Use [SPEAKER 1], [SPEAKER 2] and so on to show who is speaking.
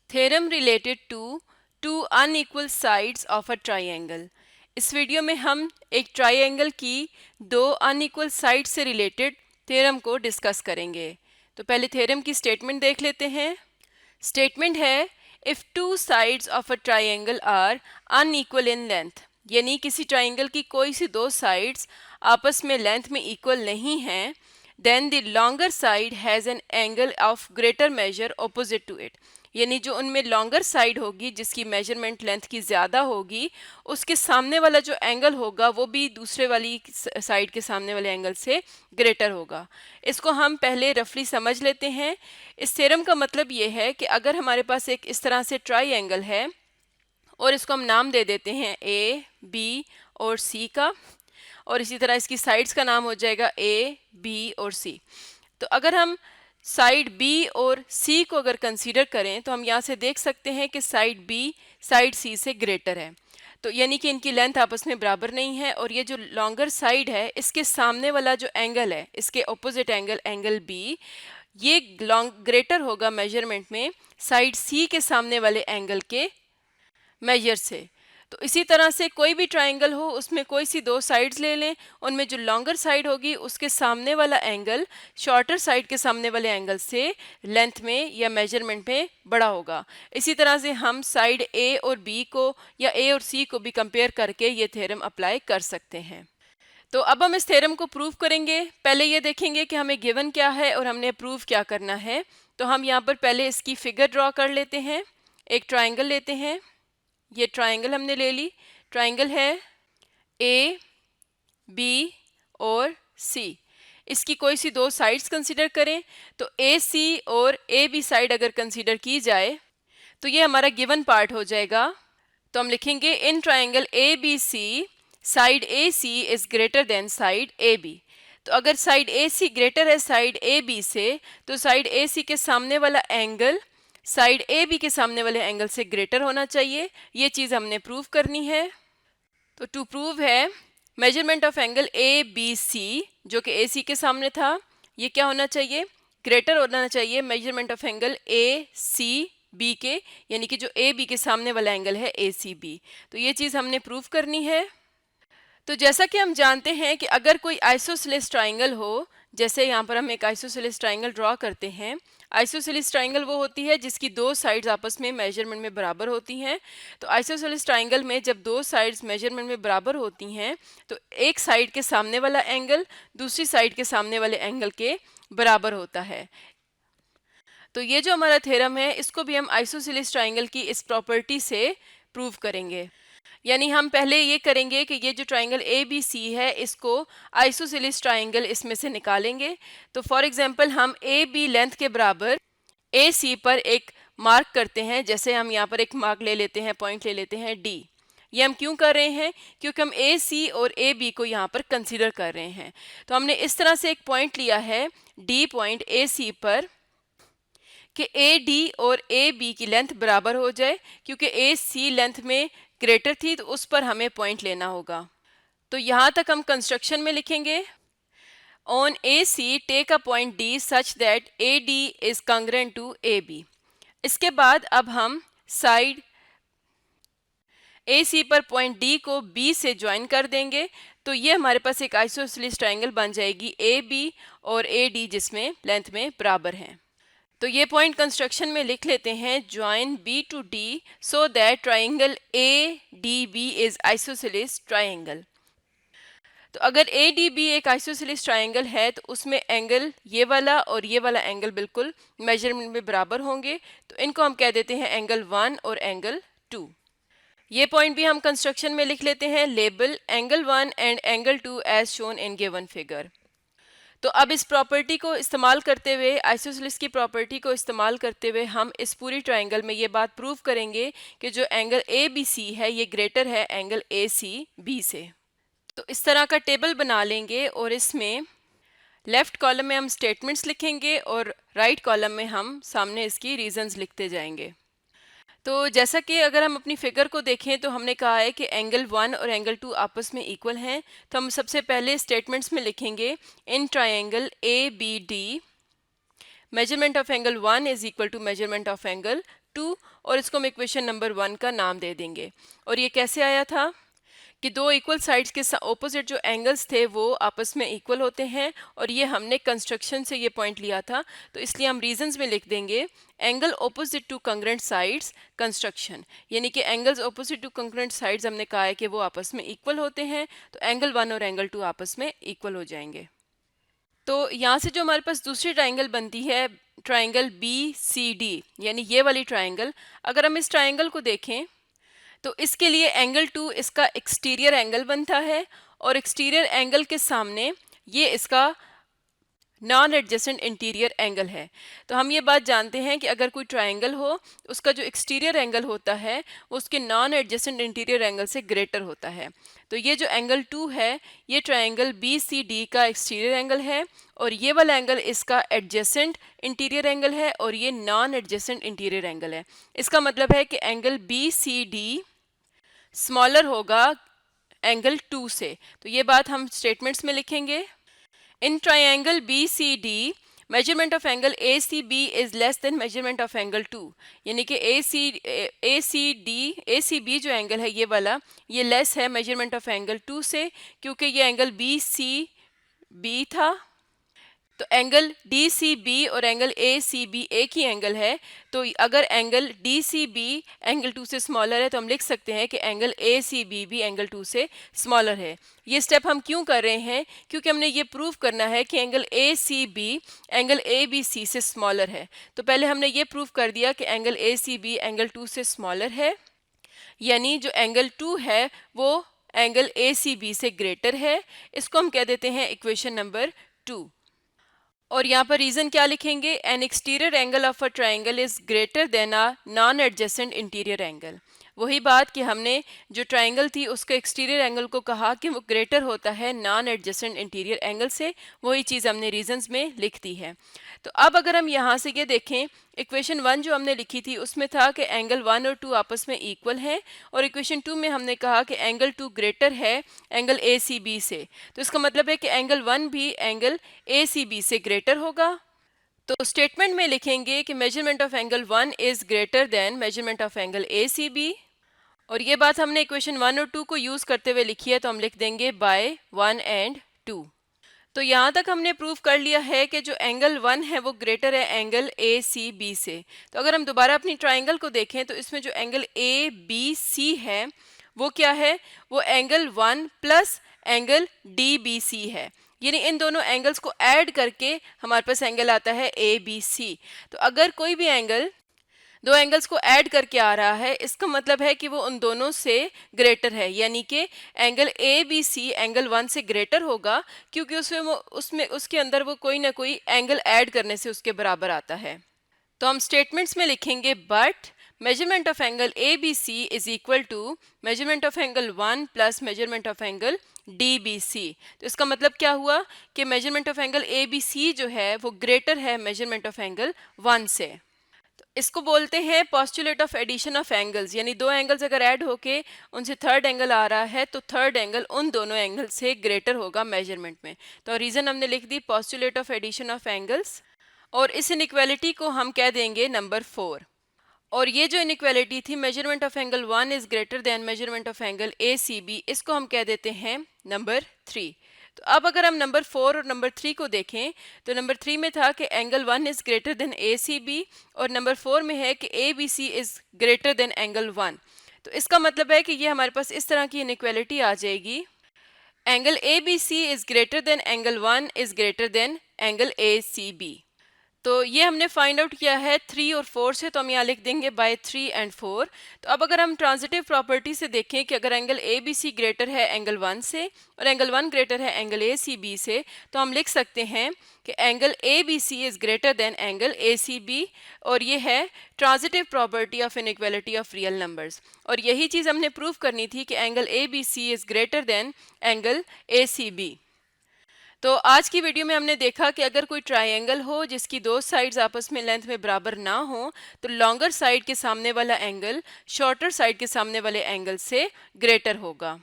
[SPEAKER 1] Theorem related to unequal sides of a triangle. इस video में हम एक ट्राइंगल की दो अनइक्वल साइड से रिलेटेड थ्योरम को डिस्कस करेंगे। तो पहले थ्योरम की स्टेटमेंट देख लेते हैं। स्टेटमेंट है, if two sides of a triangle are unequal in length, यानी किसी ट्राइंगल की कोई सी दो साइड्स आपस में लेंथ में इक्वल नहीं हैं, then the longer side has an angle of greater measure opposite to it, यानी जो उनमें लॉन्गर साइड होगी जिसकी मेजरमेंट लेंथ की ज़्यादा होगी, उसके सामने वाला जो एंगल होगा वो भी दूसरे वाली साइड के सामने वाले एंगल से ग्रेटर होगा। इसको हम पहले रफली समझ लेते हैं। इस थ्योरम का मतलब ये है कि अगर हमारे पास एक इस तरह से ट्राइंगल है और इसको हम नाम दे देते हैं ए, बी और सी का, और इसी तरह इसकी साइड्स का नाम हो जाएगा ए, बी और सी। तो अगर हम साइड बी और सी को अगर कंसीडर करें तो हम यहाँ से देख सकते हैं कि साइड बी साइड सी से ग्रेटर है, तो यानी कि इनकी लेंथ आपस में बराबर नहीं है, और ये जो लॉन्गर साइड है इसके सामने वाला जो एंगल है, इसके ऑपोजिट एंगल, एंगल बी, ये ग्रेटर होगा मेजरमेंट में साइड सी के सामने वाले एंगल के मेजर से। तो इसी तरह से कोई भी ट्राइंगल हो उसमें कोई सी दो साइड्स ले लें, उनमें जो लॉन्गर साइड होगी उसके सामने वाला एंगल शॉर्टर साइड के सामने वाले एंगल से लेंथ में या मेजरमेंट में बड़ा होगा। इसी तरह से हम साइड ए और बी को या ए और सी को भी कंपेयर करके ये थ्योरम अप्लाई कर सकते हैं। तो अब हम इस थ्योरम को प्रूव करेंगे। पहले ये देखेंगे कि हमें गिवन क्या है और हमने प्रूव क्या करना है। तो हम यहाँ पर पहले इसकी फिगर ड्रॉ कर लेते हैं। एक ट्राइंगल लेते हैं, ये ट्राइंगल हमने ले ली। ट्राइंगल है ए, बी और सी। इसकी कोई सी दो साइड्स कंसीडर करें। तो ए सी और ए बी साइड अगर कंसीडर की जाए तो ये हमारा गिवन पार्ट हो जाएगा। तो हम लिखेंगे in triangle A B C side A C is greater than side A B. तो अगर साइड ए सी ग्रेटर है साइड ए बी से, तो साइड ए सी के सामने वाला एंगल साइड ए बी के सामने वाले एंगल से ग्रेटर होना चाहिए। ये चीज़ हमने प्रूव करनी है। तो टू प्रूव है, measurement of angle A B C जो कि ए सी के सामने था, ये क्या होना चाहिए, ग्रेटर होना चाहिए measurement of angle A C B के, यानी कि जो ए बी के सामने वाला एंगल है ए सी बी। तो ये चीज़ हमने प्रूव करनी है। तो जैसा कि हम जानते हैं कि अगर कोई आइसोसेलेस ट्राइंगल हो, जैसे यहाँ पर हम एक आइसोसेलेस ट्राइंगल ड्रॉ करते हैं। आइसोसेलेस ट्राइंगल वो होती है जिसकी दो साइड्स आपस में मेजरमेंट में बराबर होती हैं। तो आइसोसेलेस ट्राइंगल में जब दो साइड्स मेजरमेंट में बराबर होती हैं तो एक साइड के सामने वाला एंगल दूसरी साइड के सामने वाले एंगल के बराबर होता है। तो ये जो हमारा थ्योरम है इसको भी हम आइसोसेलेस ट्राइंगल की इस प्रॉपर्टी से प्रूव करेंगे। यानी हम पहले ये करेंगे कि ये जो ट्राइंगल ए बी सी है इसको आइसोसेलेस ट्राइंगल इसमें से निकालेंगे। तो फॉर एग्जांपल हम ए बी लेंथ के बराबर ए सी पर एक मार्क करते हैं। जैसे हम यहाँ पर एक मार्क ले लेते हैं, पॉइंट ले लेते हैं डी। ये हम क्यों कर रहे हैं, क्योंकि हम ए सी और ए बी को यहाँ पर कंसीडर कर रहे हैं। तो हमने इस तरह से एक पॉइंट लिया है डी पॉइंट ए सी पर कि ए डी और ए बी की लेंथ बराबर हो जाए, क्योंकि ए सी लेंथ में ग्रेटर थी तो उस पर हमें पॉइंट लेना होगा। तो यहाँ तक हम कंस्ट्रक्शन में लिखेंगे, on A C take a point D such that A D is congruent to A B. इसके बाद अब हम साइड ए सी पर पॉइंट डी को बी से ज्वाइन कर देंगे। तो ये हमारे पास एक आइसोसेलेस ट्राइंगल बन जाएगी ए बी और ए डी जिसमें लेंथ में बराबर हैं। तो ये पॉइंट कंस्ट्रक्शन में लिख लेते हैं, join B to D so that triangle A D B is isosceles triangle. तो अगर ए डी बी एक आइसोसेलेस ट्राइंगल है तो उसमें एंगल ये वाला और ये वाला एंगल बिल्कुल मेजरमेंट में बराबर होंगे। तो इनको हम कह देते हैं एंगल 1 और एंगल 2। ये पॉइंट भी हम कंस्ट्रक्शन में लिख लेते हैं, label angle 1 and angle 2 as shown in given figure. तो अब इस प्रॉपर्टी को इस्तेमाल करते हुए, आइसोसेलेस की प्रॉपर्टी को इस्तेमाल करते हुए हम इस पूरी ट्राइंगल में ये बात प्रूव करेंगे कि जो एंगल ए बी सी है ये ग्रेटर है एंगल ए सी बी से। तो इस तरह का टेबल बना लेंगे और इसमें लेफ्ट कॉलम में हम स्टेटमेंट्स लिखेंगे और राइट कॉलम में हम सामने इसकी रीजंस लिखते जाएंगे। तो जैसा कि अगर हम अपनी फिगर को देखें तो हमने कहा है कि एंगल 1 और एंगल 2 आपस में इक्वल हैं। तो हम सबसे पहले स्टेटमेंट्स में लिखेंगे, in triangle A B D measurement of angle 1 is equal to measurement of angle 2 और इसको हम इक्वेशन नंबर 1 का नाम दे देंगे। और ये कैसे आया था कि दो इक्वल साइड्स के ऑपोजिट जो एंगल्स थे वो आपस में इक्वल होते हैं, और ये हमने कंस्ट्रक्शन से ये पॉइंट लिया था, तो इसलिए हम रीजंस में लिख देंगे angle opposite to congruent sides construction, यानी कि angles opposite to congruent sides हमने कहा है कि वो आपस में इक्वल होते हैं, तो एंगल 1 और एंगल 2 आपस में इक्वल हो जाएंगे। तो यहाँ से जो हमारे पास दूसरी ट्राइंगल बनती है ट्राइंगल BCD, यानी ये वाली ट्राइंगल, अगर हम इस ट्राइंगल को देखें तो इसके लिए एंगल 2 इसका एक्सटीरियर एंगल बनता है, और एक्सटीरियर एंगल के सामने ये इसका नॉन एडजेसेंट इंटीरियर एंगल है। तो हम ये बात जानते हैं कि अगर कोई ट्राइंगल हो उसका जो एक्सटीरियर एंगल होता है वो उसके नॉन एडजेसेंट इंटीरियर एंगल से ग्रेटर होता है। तो ये जो एंगल 2 है ये ट्राइंगल BCD का एक्सटीरियर एंगल है, और ये वाला एंगल इसका एडजेसेंट इंटीरियर एंगल है, और ये नॉन एडजेसेंट इंटीरियर एंगल है। इसका मतलब है कि एंगल BCD स्मॉलर होगा एंगल 2 से। तो ये बात हम स्टेटमेंट्स में लिखेंगे। In triangle BCD, measurement of angle ACB is less than measurement of angle 2, यानी कि ACB जो एंगल है ये वाला, ये लेस है मेजरमेंट ऑफ एंगल 2 से, क्योंकि ये एंगल BCB था। तो एंगल DCB और एंगल ACB एक ही एंगल है, तो अगर एंगल DCB एंगल 2 से स्मॉलर है तो हम लिख सकते हैं कि एंगल ACB भी एंगल 2 से स्मॉलर है। ये स्टेप हम क्यों कर रहे हैं? क्योंकि हमने ये प्रूव करना है कि एंगल ACB एंगल ABC से स्मॉलर है। तो पहले हमने ये प्रूव कर दिया कि एंगल ACB एंगल 2 से स्मॉलर है, यानी जो एंगल 2 है वो एंगल ACB से ग्रेटर है। इसको हम कह देते हैं इक्वेशन नंबर 2। और यहाँ पर रीज़न क्या लिखेंगे? N exterior angle of a triangle is greater than a non adjacent interior angle. वही बात कि हमने जो ट्राइंगल थी उसके एक्सटीरियर एंगल को कहा कि वो ग्रेटर होता है नॉन एडजेसेंट इंटीरियर एंगल से, वही चीज़ हमने रीजंस में लिख दी है। तो अब अगर हम यहाँ से ये देखें, इक्वेशन 1 जो हमने लिखी थी उसमें था कि एंगल 1 और 2 आपस में इक्वल हैं, और इक्वेशन 2 में हमने कहा कि एंगल 2 ग्रेटर है एंगल ACB से। तो इसका मतलब है कि एंगल 1 भी एंगल ACB से ग्रेटर होगा। तो स्टेटमेंट में लिखेंगे कि measurement of angle 1 is greater than measurement of angle ACB, और ये बात हमने इक्वेशन 1 और 2 को यूज़ करते हुए लिखी है, तो हम लिख देंगे बाय 1 एंड 2। तो यहाँ तक हमने प्रूव कर लिया है कि जो एंगल 1 है वो ग्रेटर है एंगल ACB से। तो अगर हम दोबारा अपनी ट्राइंगल को देखें तो इसमें जो एंगल ABC है वो क्या है? वो एंगल 1 प्लस एंगल DBC है, यानी इन दोनों एंगल्स को ऐड करके हमारे पास एंगल आता है ABC। तो अगर कोई भी एंगल दो एंगल्स को ऐड करके आ रहा है, इसका मतलब है कि वो उन दोनों से ग्रेटर है, यानी कि एंगल ABC एंगल 1 से ग्रेटर होगा, क्योंकि उसमें उसके अंदर वो कोई ना कोई एंगल ऐड करने से उसके बराबर आता है। तो हम स्टेटमेंट्स में लिखेंगे but measurement of angle ABC is equal to measurement of angle 1 plus measurement of angle DBC। तो इसका मतलब क्या हुआ कि मेजरमेंट ऑफ एंगल ABC जो है वो ग्रेटर है मेजरमेंट ऑफ एंगल 1 से। इसको बोलते हैं postulate of addition of angles, यानी दो एंगल्स अगर ऐड होके उनसे थर्ड एंगल आ रहा है तो थर्ड एंगल उन दोनों एंगल से ग्रेटर होगा मेजरमेंट में। तो रीज़न हमने लिख दी postulate of addition of angles, और इस इनइक्वालिटी को हम कह देंगे नंबर 4। और ये जो इनइक्वालिटी थी measurement of angle 1 is greater than measurement of angle ACB, इसको हम कह देते हैं नंबर 3। तो अब अगर हम नंबर 4 और नंबर 3 को देखें तो नंबर 3 में था कि angle 1 is greater than ACB, और नंबर 4 में है कि ABC is greater than angle 1। तो इसका मतलब है कि ये हमारे पास इस तरह की इनइक्वालिटी आ जाएगी, angle ABC is greater than angle 1 is greater than angle ACB। तो ये हमने फाइंड आउट किया है 3 और 4 से, तो हम यहाँ लिख देंगे बाय 3 एंड 4। तो अब अगर हम ट्रांजिटिव प्रॉपर्टी से देखें कि अगर एंगल ABC ग्रेटर है एंगल 1 से और एंगल 1 ग्रेटर है एंगल ACB से, तो हम लिख सकते हैं कि angle ABC is greater than angle ACB, और ये है transitive property of inequality of real numbers. और यही चीज़ हमने प्रूव करनी थी कि angle ABC is greater than angle ACB। तो आज की वीडियो में हमने देखा कि अगर कोई ट्रायंगल हो जिसकी दो साइड्स आपस में लेंथ में बराबर ना हो, तो लॉन्गर साइड के सामने वाला एंगल शॉर्टर साइड के सामने वाले एंगल से ग्रेटर होगा।